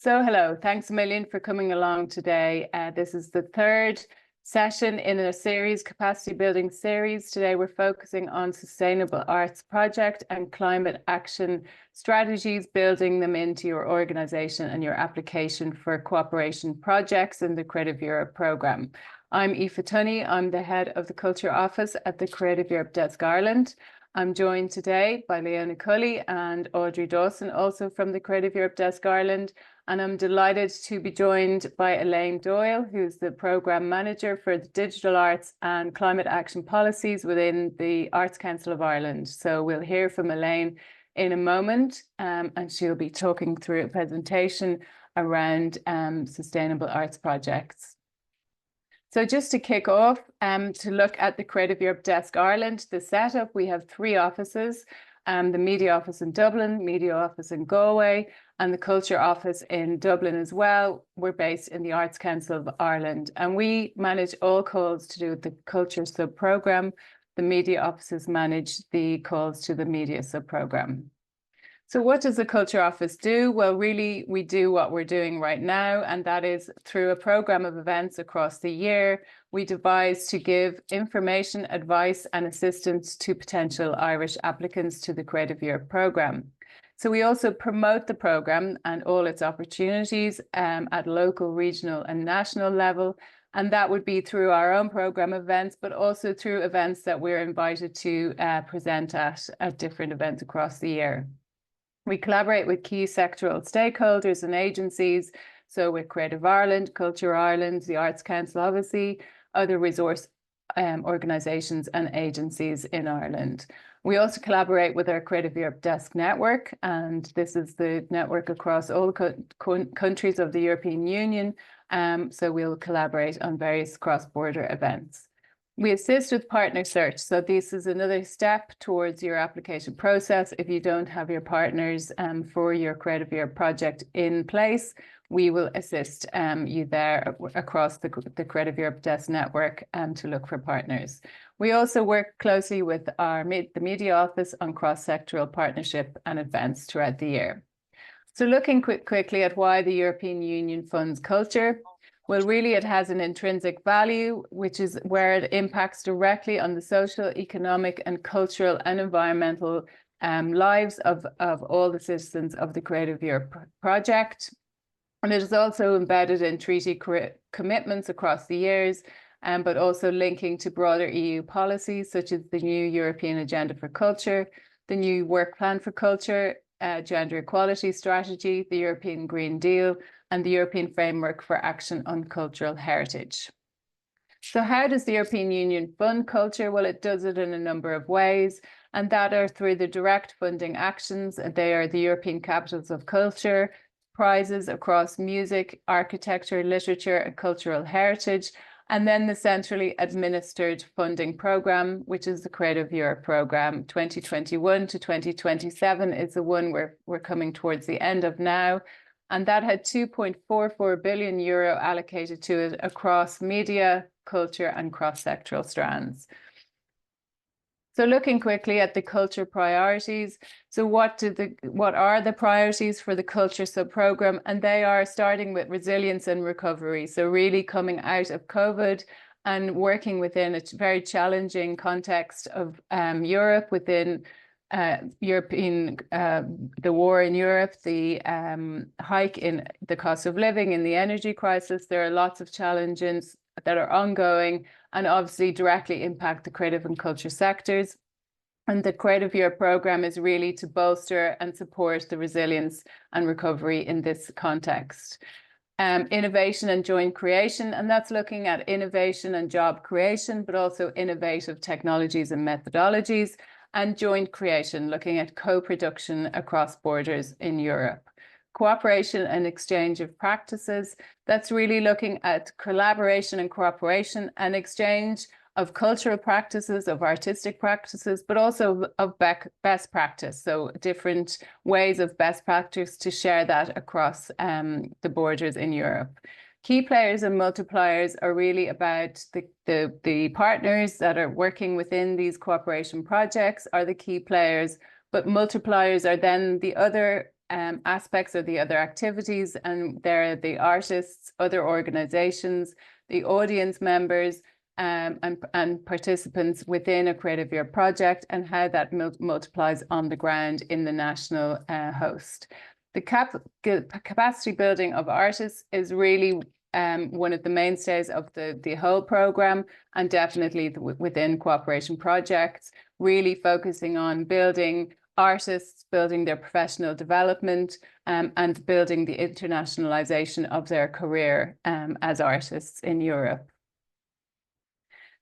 So hello, thanks a million for coming along today. This is the third session in a series, capacity building series. Today we're focusing on sustainable arts project and climate action strategies, building them into your organization and your application for cooperation projects in the Creative Europe programme. I'm Aoife Tunney, I'm the head of the Culture Office at the Creative Europe Desk Ireland. I'm joined today by Leona Cully and Audrey Dawson, also from the Creative Europe Desk Ireland. And I'm delighted to be joined by Elaine Doyle, who's the Programme Manager for the Digital Arts and Climate Action Policies within the Arts Council of Ireland. So we'll hear from Elaine in a moment, and she'll be talking through a presentation around sustainable arts projects. So just to kick off, to look at the Creative Europe Desk Ireland, the setup, we have three offices, the Media Office in Dublin, Media Office in Galway, and the Culture Office in Dublin as well. We're based in the Arts Council of Ireland, and we manage all calls to do with the culture sub-programme. The media offices manage the calls to the media sub-programme. So what does the Culture Office do? Well, really, we do what we're doing right now, and that is through a programme of events across the year. We devise to give information, advice and assistance to potential Irish applicants to the Creative Europe programme. So we also promote the programme and all its opportunities at local, regional and national level. And that would be through our own programme events, but also through events that we're invited to present at different events across the year. We collaborate with key sectoral stakeholders and agencies, so with Creative Ireland, Culture Ireland, the Arts Council, obviously, other resource organisations and agencies in Ireland. We also collaborate with our Creative Europe Desk network, and this is the network across all countries of the European Union, so we'll collaborate on various cross-border events. We assist with partner search. So this is another step towards your application process. If you don't have your partners for your Creative Europe project in place, we will assist you there across the Creative Europe Desk network to look for partners. We also work closely with the Media Office on cross-sectoral partnership and events throughout the year. So looking quickly at why the European Union funds culture. Well, really, it has an intrinsic value, which is where it impacts directly on the social, economic, and cultural and environmental lives of all the citizens of the Creative Europe project. And it is also embedded in treaty commitments across the years, but also linking to broader EU policies, such as the new European Agenda for Culture, the new Work Plan for Culture, Gender Equality Strategy, the European Green Deal, and the European Framework for Action on Cultural Heritage. So how does the European Union fund culture? Well, it does it in a number of ways, and that are through the direct funding actions. They are the European Capitals of Culture, prizes across music, architecture, literature, and cultural heritage, and then the centrally administered funding programme, which is the Creative Europe programme. 2021 to 2027 is the one we're coming towards the end of now. And that had €2.44 billion allocated to it across media, culture, and cross-sectoral strands. So looking quickly at the culture priorities. So what are the priorities for the culture sub-programme? And they are starting with resilience and recovery. So really coming out of COVID and working within a very challenging context of Europe, within the war in Europe, the hike in the cost of living, in the energy crisis. There are lots of challenges that are ongoing and obviously directly impact the creative and culture sectors. And the Creative Europe programme is really to bolster and support the resilience and recovery in this context. Innovation and joint creation, and that's looking at innovation and job creation, but also innovative technologies and methodologies, and joint creation, looking at co-production across borders in Europe. Cooperation and exchange of practices, that's really looking at collaboration and cooperation and exchange of cultural practices, of artistic practices, but also of best practice. So different ways of best practice to share that across the borders in Europe. Key players and multipliers are really about the partners that are working within these cooperation projects are the key players, but multipliers are then the other aspects or the other activities, and there are the artists, other organizations, the audience members, and participants within a Creative Year project, and how that multiplies on the ground in the national host. The capacity building of artists is really one of the mainstays of the whole program, and definitely within cooperation projects, really focusing on building artists, building their professional development, and building the internationalization of their career as artists in Europe.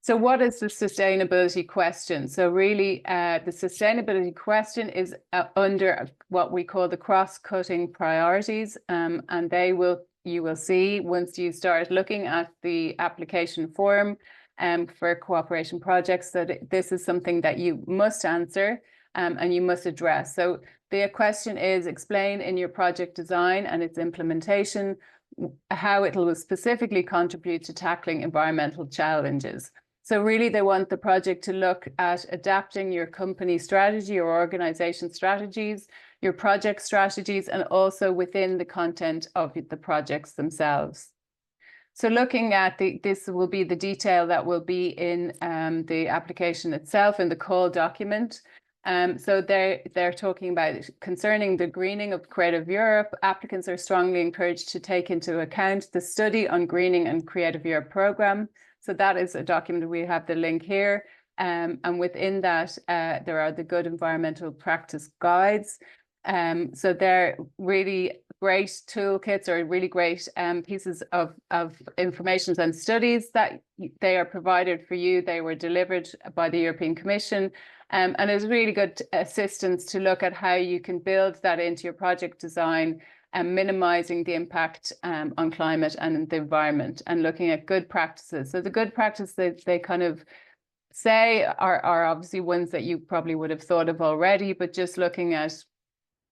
So what is the sustainability question? So really, the sustainability question is under what we call the cross-cutting priorities, and you will see once you start looking at the application form for cooperation projects that this is something that you must answer and you must address. So the question is, explain in your project design and its implementation how it will specifically contribute to tackling environmental challenges. So really they want the project to look at adapting your company strategy or organization strategies, your project strategies, and also within the content of the projects themselves. So looking at this will be the detail that will be in the application itself in the call document. So they're talking about concerning the greening of Creative Europe. Applicants are strongly encouraged to take into account the study on greening and Creative Europe program. So that is a document. We have the link here. And within that, there are the good environmental practice guides. So they're really great toolkits or really great pieces of information and studies that they are provided for you. They were delivered by the European Commission. And it's really good assistance to look at how you can build that into your project design and minimizing the impact on climate and the environment, and looking at good practices. So the good practices they kind of say are obviously ones that you probably would have thought of already, but just looking at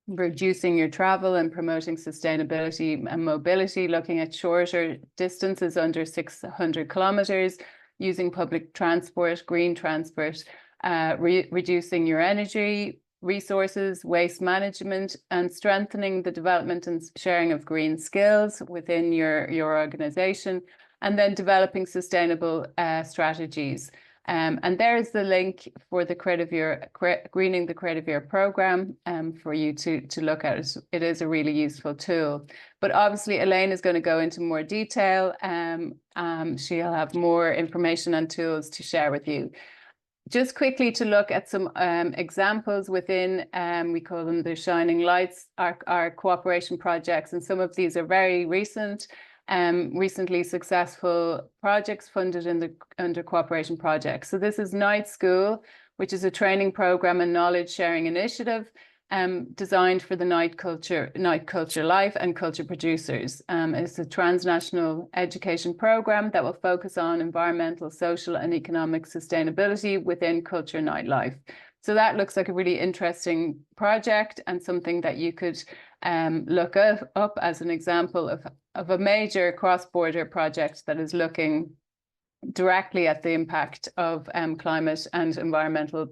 reducing your travel and promoting sustainability and mobility, looking at shorter distances under 600 kilometers, using public transport, green transport, reducing your energy resources, waste management, and strengthening the development and sharing of green skills within your organization, and then developing sustainable strategies. And there's the link for the Creative Year, Greening the Creative Year program for you to look at it. It is a really useful tool. But obviously, Elaine is going to go into more detail. She'll have more information and tools to share with you. Just quickly to look at some examples within, we call them the Shining Lights, our cooperation projects. And some of these are very recent, recently successful projects funded under cooperation projects. So this is Night School, which is a training program and knowledge sharing initiative designed for the night culture life and culture producers. It's a transnational education program that will focus on environmental, social, and economic sustainability within culture nightlife. So that looks like a really interesting project and something that you could look up as an example of a major cross-border project that is looking directly at the impact of climate and environmental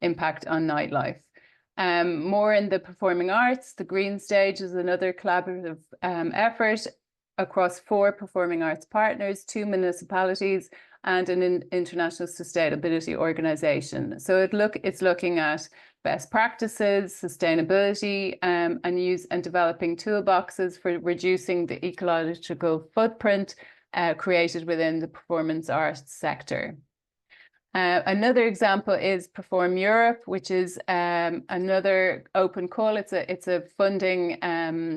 impact on nightlife. More in the performing arts, the Green Stage is another collaborative effort across 4 performing arts partners, 2 municipalities, and an international sustainability organization. So it's looking at best practices, sustainability, and developing toolboxes for reducing the ecological footprint created within the performance arts sector. Another example is Perform Europe, which is another open call. It's a funding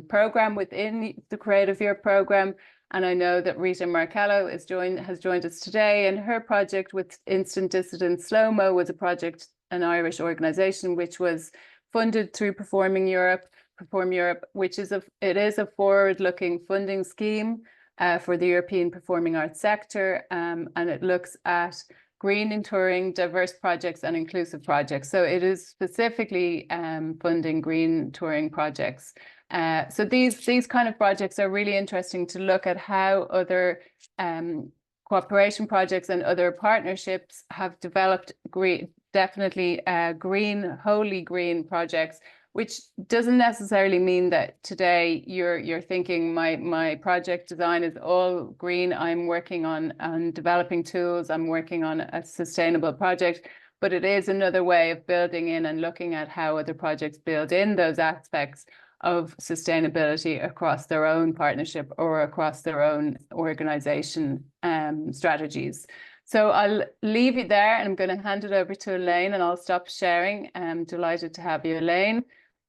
program within the Creative Year program. And I know that Rita Marcello has joined us today, and her project with Instant Dissident Slow-Mo was a project, an Irish organization, which was funded through Perform Europe, which is a forward-looking funding scheme for the European performing arts sector, and it looks at green and touring, diverse projects, and inclusive projects. So it is specifically funding green touring projects. So these kind of projects are really interesting to look at how other cooperation projects and other partnerships have developed wholly green projects which doesn't necessarily mean that today you're thinking my project design is all green. I'm working on developing tools. I'm working on a sustainable project, but it is another way of building in and looking at how other projects build in those aspects of sustainability across their own partnership or across their own organization strategies. So I'll leave it there, and I'm going to hand it over to Elaine, and I'll stop sharing. I'm delighted to have you, Elaine.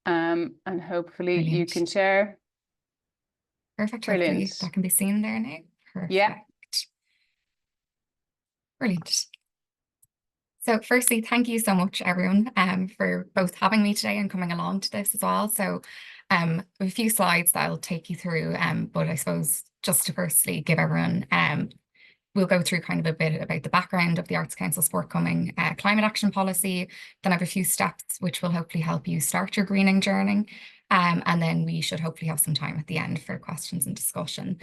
And hopefully Brilliant. you can share. Perfect. Brilliant. Hopefully that can be seen there now. Perfect. Yeah. Brilliant. So firstly, thank you so much, everyone, for both having me today and coming along to this as well. So a few slides that I'll take you through, but I suppose just to firstly give everyone, we'll go through kind of a bit about the background of the Arts Council's forthcoming climate action policy. Then I have a few steps which will hopefully help you start your greening journey. And then we should hopefully have some time at the end for questions and discussion.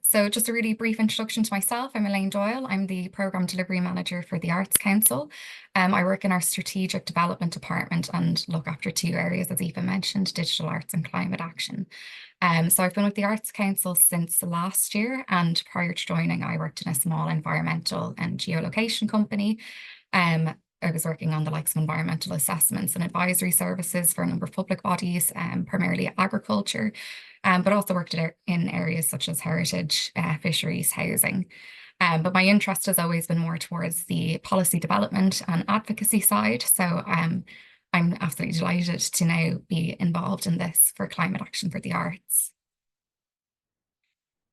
So just a really brief introduction to myself. I'm Elaine Doyle. I'm the Programme Delivery Manager for the Arts Council. I work in our Strategic Development Department and look after two areas, as Aoife mentioned, digital arts and climate action. So I've been with the Arts Council since last year, and prior to joining, I worked in a small environmental and geolocation company. I was working on the likes of environmental assessments and advisory services for a number of public bodies, primarily agriculture, but also worked in areas such as heritage, fisheries, housing. But my interest has always been more towards the policy development and advocacy side. So I'm absolutely delighted to now be involved in this for climate action for the arts.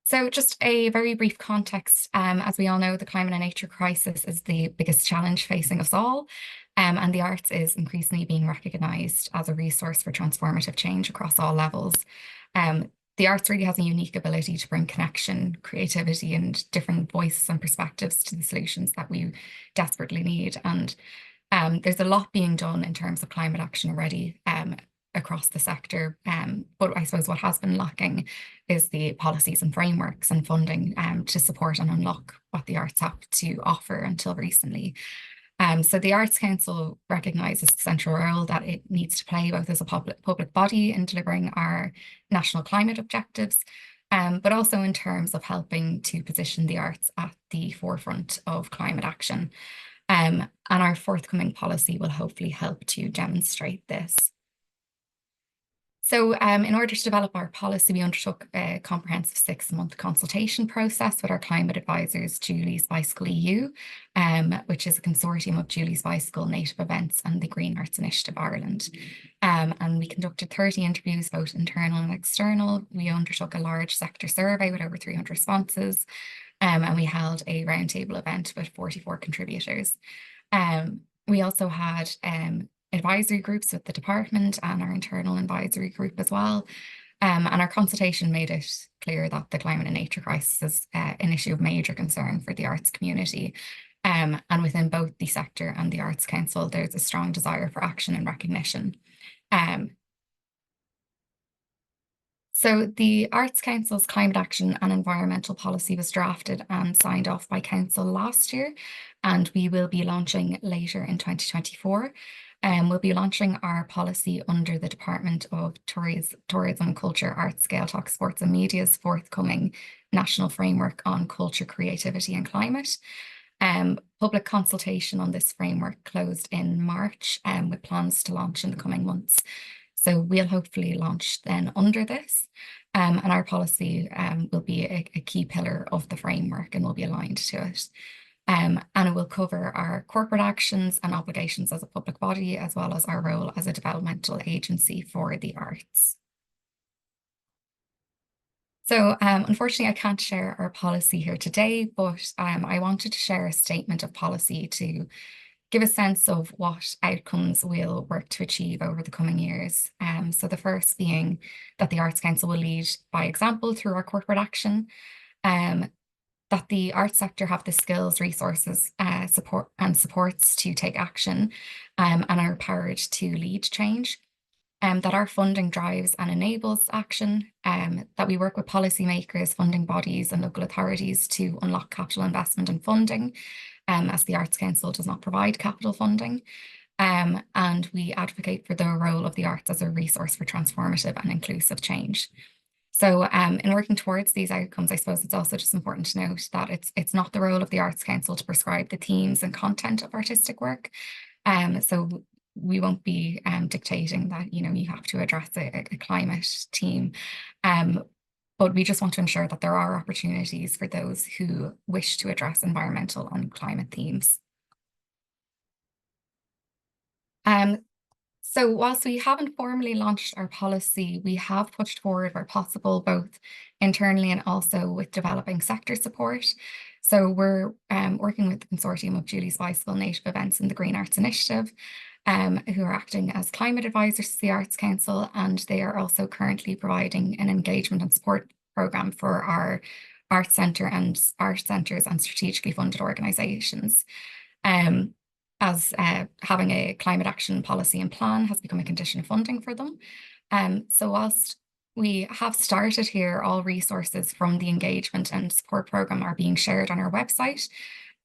So just a very brief context, as we all know, the climate and nature crisis is the biggest challenge facing us all, and the arts is increasingly being recognised as a resource for transformative change across all levels. The arts really has a unique ability to bring connection, creativity, and different voices and perspectives to the solutions that we desperately need. And there's a lot being done in terms of climate action already across the sector. But I suppose what has been lacking is the policies and frameworks and funding to support and unlock what the arts have to offer until recently. So the Arts Council recognises the central role that it needs to play both as a public body in delivering our national climate objectives, but also in terms of helping to position the arts at the forefront of climate action. And our forthcoming policy will hopefully help to demonstrate this. So in order to develop our policy, we undertook a comprehensive 6-month consultation process with our climate advisors, Julie's Bicycle EU, which is a consortium of Julie's Bicycle, Native Events and the Green Arts Initiative Ireland. And we conducted 30 interviews, both internal and external. We undertook a large sector survey with over 300 responses, and we held a roundtable event with 44 contributors. We also had advisory groups with the department and our internal advisory group as well. And our consultation made it clear that the climate and nature crisis is an issue of major concern for the arts community. And within both the sector and the Arts Council, there's a strong desire for action and recognition. So the Arts Council's climate action and environmental policy was drafted and signed off by Council last year, and we will be launching later in 2024. We'll be launching our policy under the Department of Tourism, Culture, Arts, Gaeltacht, Sports and Media's forthcoming National Framework on Culture, Creativity and Climate. Public consultation on this framework closed in March, with plans to launch in the coming months. So we'll hopefully launch then under this, and our policy will be a key pillar of the framework and will be aligned to it. And it will cover our corporate actions and obligations as a public body, as well as our role as a developmental agency for the arts. So unfortunately, I can't share our policy here today, but I wanted to share a statement of policy to give a sense of what outcomes we'll work to achieve over the coming years. So the first being that the Arts Council will lead by example through our corporate action, that the arts sector have the skills, resources, supports to take action, and are empowered to lead change, that our funding drives and enables action, that we work with policymakers, funding bodies and local authorities to unlock capital investment and funding, as the Arts Council does not provide capital funding, And we advocate for the role of the arts as a resource for transformative and inclusive change. So in working towards these outcomes, I suppose it's also just important to note that it's not the role of the Arts Council to prescribe the themes and content of artistic work. So we won't be dictating that, you have to address a climate theme. But we just want to ensure that there are opportunities for those who wish to address environmental and climate themes. So whilst we haven't formally launched our policy, we have pushed forward where possible, both internally and also with developing sector support. So we're working with the consortium of Julie's Bicycle Native Events and the Green Arts Initiative, who are acting as climate advisors to the Arts Council, and they are also currently providing an engagement and support programme for our arts centre and art centres and strategically funded organisations. As having a climate action policy and plan has become a condition of funding for them. So whilst we have started here, all resources from the engagement and support programme are being shared on our website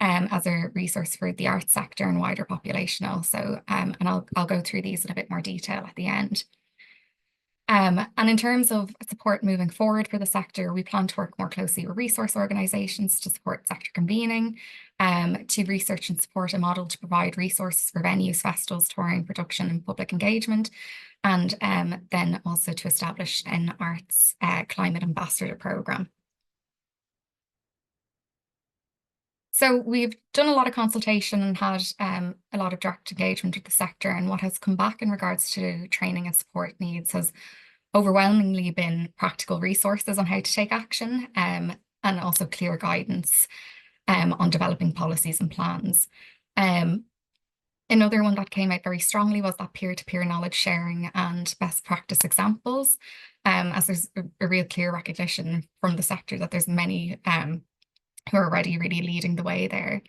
as a resource for the arts sector and wider population also. And I'll go through these in a bit more detail at the end. And in terms of support moving forward for the sector, we plan to work more closely with resource organisations to support sector convening, to research and support a model to provide resources for venues, festivals, touring, production and public engagement, and then also to establish an arts climate ambassador programme. So we've done a lot of consultation and had a lot of direct engagement with the sector, and what has come back in regards to training and support needs has overwhelmingly been practical resources on how to take action, and also clear guidance on developing policies and plans. Another one that came out very strongly was that peer-to-peer knowledge sharing and best practice examples, as there's a real clear recognition from the sector that there's many who are already really leading the way there.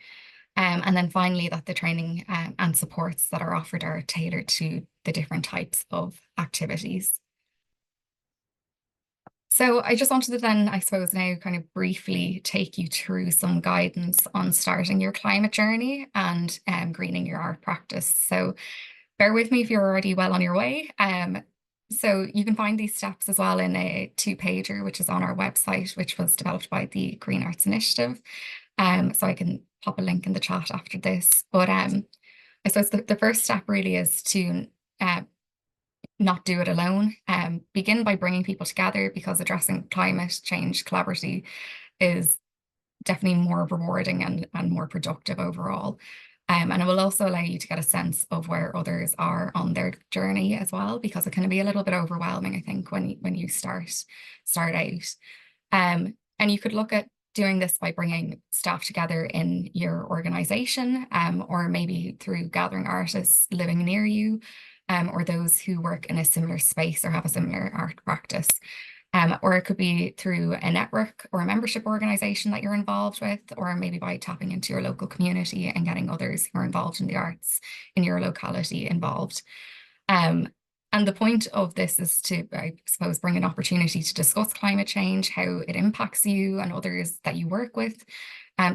And then finally, that the training and supports that are offered are tailored to the different types of activities. So I just wanted to then, I suppose, now kind of briefly take you through some guidance on starting your climate journey and greening your art practice. So bear with me if you're already well on your way. So you can find these steps as well in a 2-pager, which is on our website, which was developed by the Green Arts Initiative. So I can pop a link in the chat after this. But I suppose the first step really is to not do it alone. Begin by bringing people together, because addressing climate change collaboratively is definitely more rewarding and more productive overall. And it will also allow you to get a sense of where others are on their journey as well, because it can be a little bit overwhelming, I think, when you start out. And you could look at doing this by bringing staff together in your organisation, or maybe through gathering artists living near you, or those who work in a similar space or have a similar art practice. Or it could be through a network or a membership organisation that you're involved with, or maybe by tapping into your local community and getting others who are involved in the arts in your locality involved. And the point of this is to, I suppose, bring an opportunity to discuss climate change, how it impacts you and others that you work with,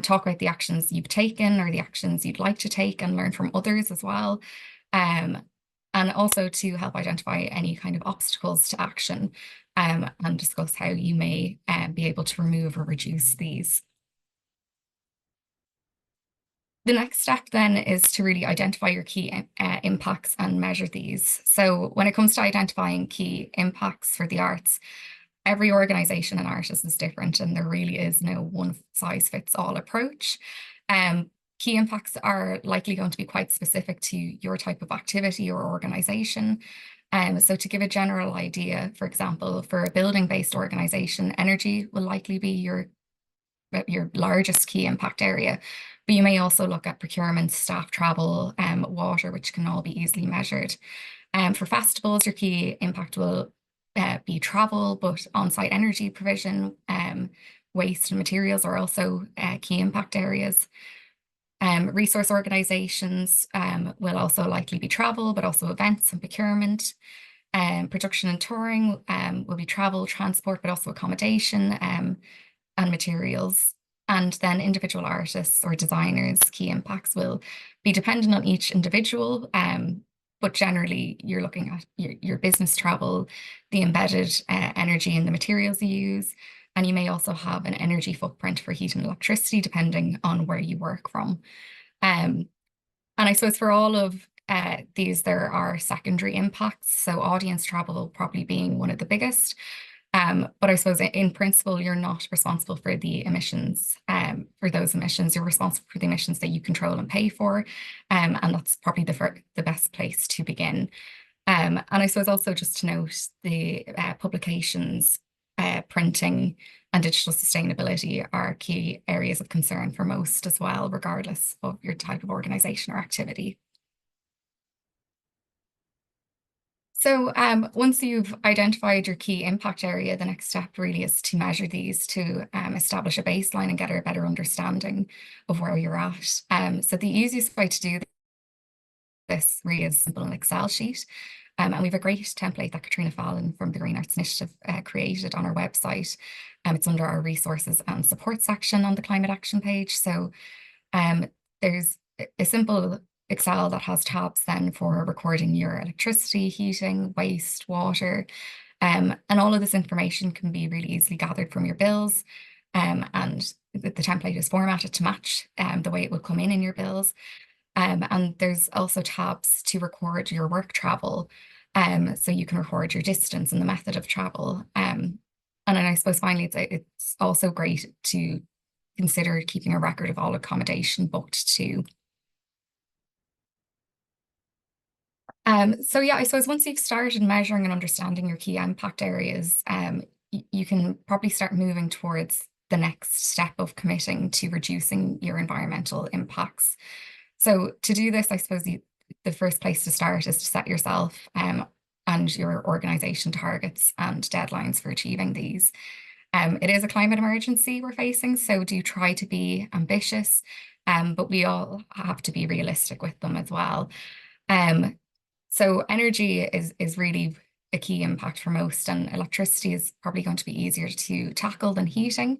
talk about the actions you've taken or the actions you'd like to take, and learn from others as well. And also to help identify any kind of obstacles to action, and discuss how you may be able to remove or reduce these. The next step then is to really identify your key impacts and measure these. So when it comes to identifying key impacts for the arts, every organisation and artist is different, and there really is no one-size-fits-all approach. Key impacts are likely going to be quite specific to your type of activity or organisation. So to give a general idea, for example, for a building-based organisation, energy will likely be your largest key impact area. But you may also look at procurement, staff travel, water, which can all be easily measured. For festivals, your key impact will be travel, but on-site energy provision, waste and materials are also key impact areas. Resource organisations will also likely be travel, but also events and procurement. Production and touring will be travel, transport, but also accommodation and materials. And then individual artists or designers' key impacts will be dependent on each individual, but generally you're looking at your business travel, the embedded energy in the materials you use, and you may also have an energy footprint for heat and electricity depending on where you work from. And I suppose for all of these, there are secondary impacts. So audience travel probably being one of the biggest. But I suppose in principle, you're not responsible for the emissions. For those emissions, you're responsible for the emissions that you control and pay for. And that's probably the best place to begin. And I suppose also just to note the publications, printing and digital sustainability are key areas of concern for most as well, regardless of your type of organization or activity. So once you've identified your key impact area, the next step really is to measure these to establish a baseline and get a better understanding of where you're at. So the easiest way to do this really is simple an Excel sheet. And we have a great template that Katrina Fallon from the Green Arts Initiative created on our website. It's under our resources and support section on the climate action page. So there's a simple Excel that has tabs then for recording your electricity, heating, waste, water, and all of this information can be really easily gathered from your bills. And the template is formatted to match the way it will come in your bills. And there's also tabs to record your work travel. So you can record your distance and the method of travel. And then I suppose finally, it's also great to consider keeping a record of all accommodation booked too. So yeah, I suppose once you've started measuring and understanding your key impact areas, you can probably start moving towards the next step of committing to reducing your environmental impacts. So to do this, I suppose the first place to start is to set yourself and your organization targets and deadlines for achieving these. It is a climate emergency we're facing, so do try to be ambitious, but we all have to be realistic with them as well. So energy is really a key impact for most, and electricity is probably going to be easier to tackle than heating.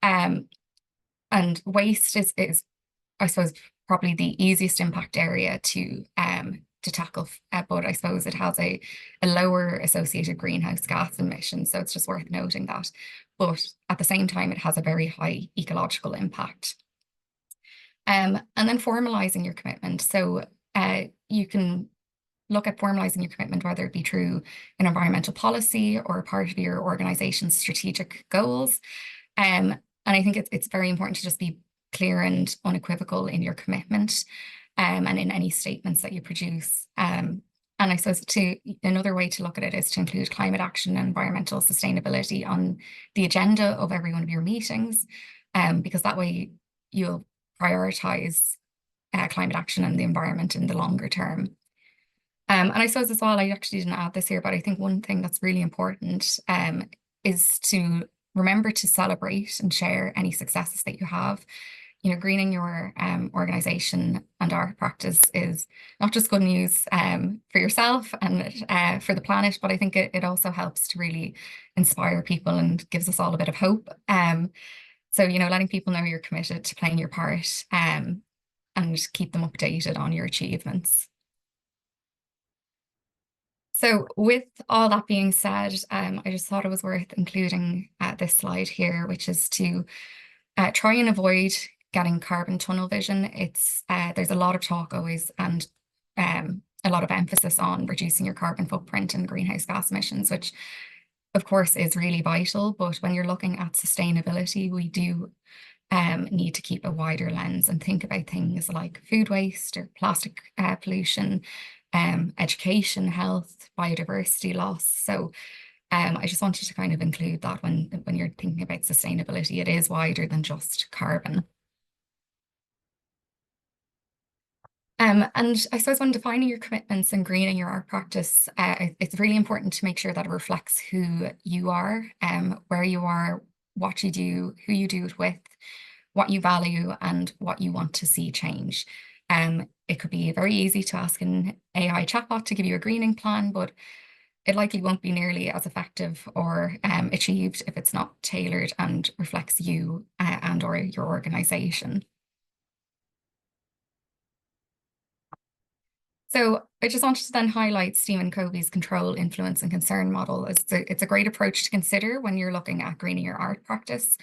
And waste is I suppose, probably the easiest impact area to tackle, but I suppose it has a lower associated greenhouse gas emissions, so it's just worth noting that. But at the same time, it has a very high ecological impact. And then formalising your commitment. So you can look at formalising your commitment, whether it be through an environmental policy or part of your organisation's strategic goals. And I think it's very important to just be clear and unequivocal in your commitment and in any statements that you produce. And I suppose another way to look at it is to include climate action and environmental sustainability on the agenda of every one of your meetings, because that way you'll prioritise climate action and the environment in the longer term. And I suppose as well, I actually didn't add this here, but I think one thing that's really important is to remember to celebrate and share any successes that you have. You know, greening your organization and our practice is not just good news for yourself and for the planet, but I think it also helps to really inspire people and gives us all a bit of hope. So, you know, letting people know you're committed to playing your part and keep them updated on your achievements. So with all that being said, I just thought it was worth including this slide here, which is to try and avoid getting carbon tunnel vision. There's a lot of talk always and a lot of emphasis on reducing your carbon footprint and greenhouse gas emissions, which of course is really vital. But when you're looking at sustainability, we do need to keep a wider lens and think about things like food waste or plastic pollution, education, health, biodiversity loss. So I just wanted to kind of include that when you're thinking about sustainability, it is wider than just carbon. And I suppose when defining your commitments and greening your art practice, it's really important to make sure that it reflects who you are, where you are, what you do, who you do it with, what you value, and what you want to see change. It could be very easy to ask an AI chatbot to give you a greening plan, but it likely won't be nearly as effective or achieved if it's not tailored and reflects you and or your organization. So I just wanted to then highlight Stephen Covey's control, influence, and concern model. It's a great approach to consider when you're looking at greening your art practice.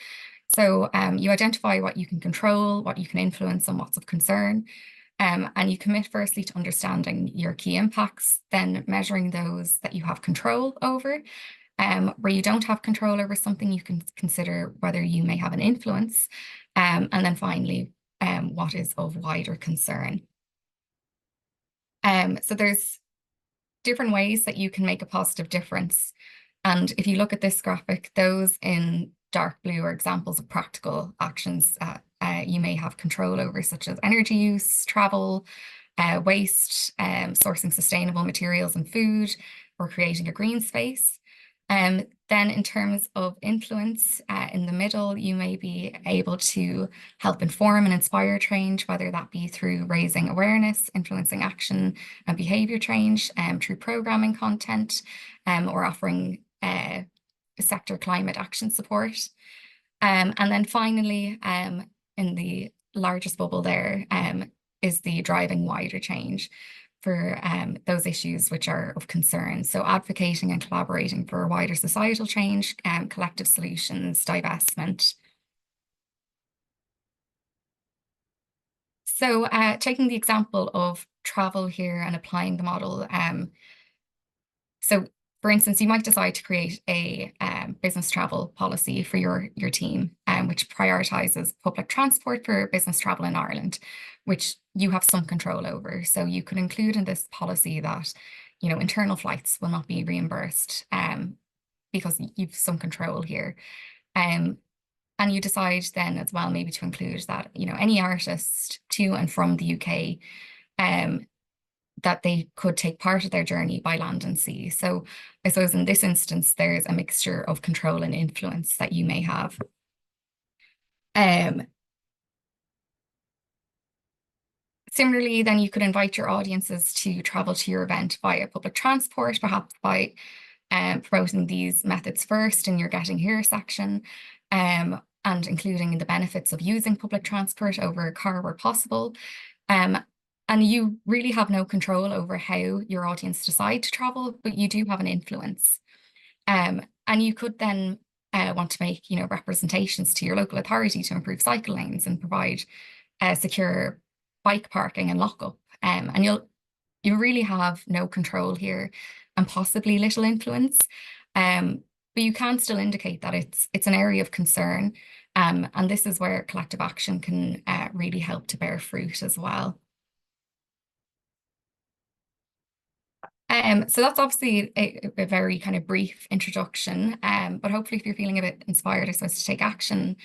So you identify what you can control, what you can influence, and what's of concern. And you commit firstly to understanding your key impacts, then measuring those that you have control over. Where you don't have control over something, you can consider whether you may have an influence. And then finally, what is of wider concern. So there's different ways that you can make a positive difference. And if you look at this graphic, those in dark blue are examples of practical actions you may have control over, such as energy use, travel, waste, sourcing sustainable materials and food, or creating a green space. Then in terms of influence, in the middle, you may be able to help inform and inspire change, whether that be through raising awareness, influencing action and behavior change, through programming content, or offering sector climate action support. And then finally, in the largest bubble there, is the driving wider change for those issues which are of concern. So advocating and collaborating for wider societal change, collective solutions, divestment. So taking the example of travel here and applying the model. So for instance, you might decide to create a business travel policy for your team, which prioritizes public transport for business travel in Ireland, which you have some control over. So you could include in this policy that, you know, internal flights will not be reimbursed because you've some control here. And you decide then as well maybe to include that, you know, any artist to and from the UK that they could take part of their journey by land and sea. So I suppose in this instance, there's a mixture of control and influence that you may have. Similarly, then you could invite your audiences to travel to your event via public transport, perhaps by promoting these methods first in your Getting Here section, and including the benefits of using public transport over a car where possible. And you really have no control over how your audience decide to travel, but you do have an influence. And you could then want to make, you know, representations to your local authority to improve cycle lanes and provide secure bike parking and lockup. And you really have no control here and possibly little influence. But you can still indicate that it's an area of concern. And this is where collective action can really help to bear fruit as well. So that's obviously a very kind of brief introduction, but hopefully if you're feeling a bit inspired, I suppose, to take action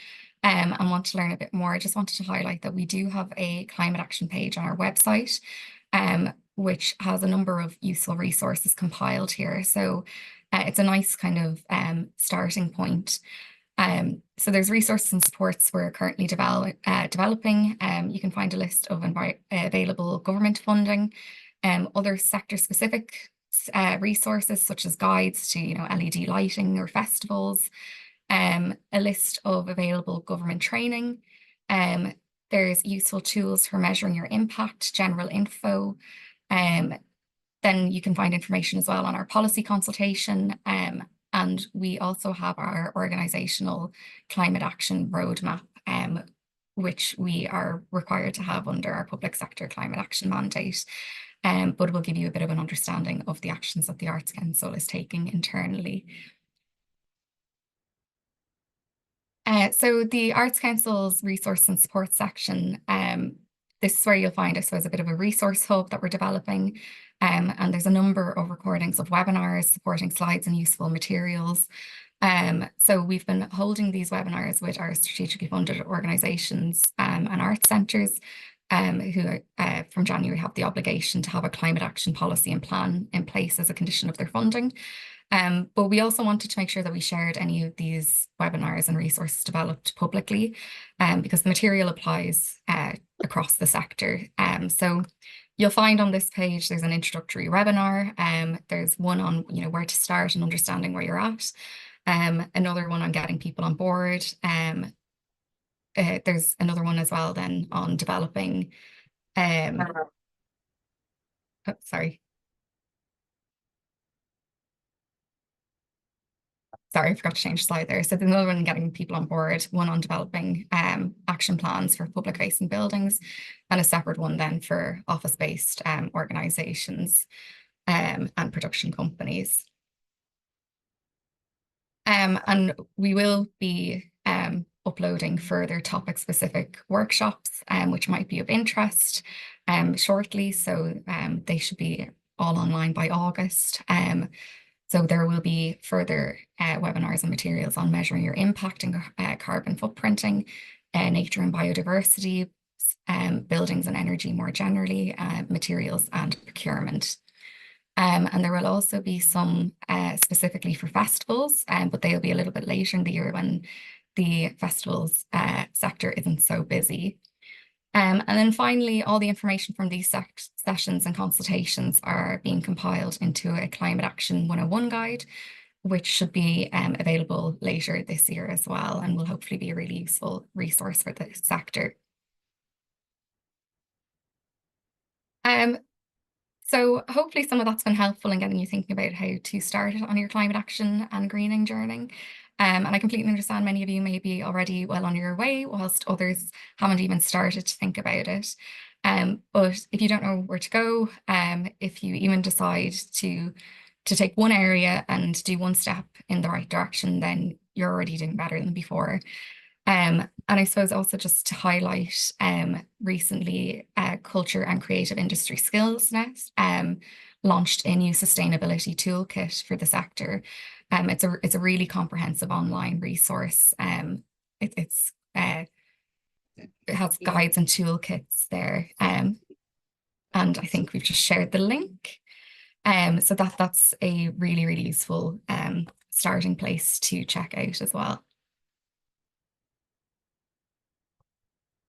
and want to learn a bit more, I just wanted to highlight that we do have a climate action page on our website, which has a number of useful resources compiled here. So it's a nice kind of starting point. So there's resources and supports we're currently developing. You can find a list of available government funding, other sector-specific resources such as guides to, you know, LED lighting or festivals, a list of available government training. There's useful tools for measuring your impact, general info. Then you can find information as well on our policy consultation. And we also have our organisational climate action roadmap, which we are required to have under our public sector climate action mandate. But will give you a bit of an understanding of the actions that the Arts Council is taking internally. So the Arts Council's resource and support section, this is where you'll find, I suppose, a bit of a resource hub that we're developing. And there's a number of recordings of webinars, supporting slides and useful materials. So we've been holding these webinars with our strategically funded organisations and arts centres, who from January have the obligation to have a climate action policy and plan in place as a condition of their funding. But we also wanted to make sure that we shared any of these webinars and resources developed publicly, because the material applies across the sector. So You'll find on this page there's an introductory webinar. There's one on where to start and understanding where you're at. Another one on getting people on board. There's another one as well then on developing. Sorry, I forgot to change the slide there. So there's another one on getting people on board, one on developing action plans for public-facing buildings, and a separate one then for office-based organisations and production companies. And we will be uploading further topic-specific workshops, which might be of interest shortly. So they should be all online by August. So there will be further webinars and materials on measuring your impact and carbon footprinting, nature and biodiversity, buildings and energy more generally, materials and procurement. And there will also be some specifically for festivals, but they'll be a little bit later in the year when the festivals sector isn't so busy. And then finally, all the information from these sessions and consultations are being compiled into a Climate Action 101 guide, which should be available later this year as well, and will hopefully be a really useful resource for the sector. So hopefully some of that's been helpful in getting you thinking about how to start on your climate action and greening journey. And I completely understand many of you may be already well on your way, whilst others haven't even started to think about it. But if you don't know where to go, if you even decide to take one area and do one step in the right direction, then you're already doing better than before. And I suppose also just to highlight, recently Culture and Creative Industry Skills Nest launched a new sustainability toolkit for the sector. It's a really comprehensive online resource. It has guides and toolkits there. And I think we've just shared the link. So that's a really, really useful starting place to check out as well.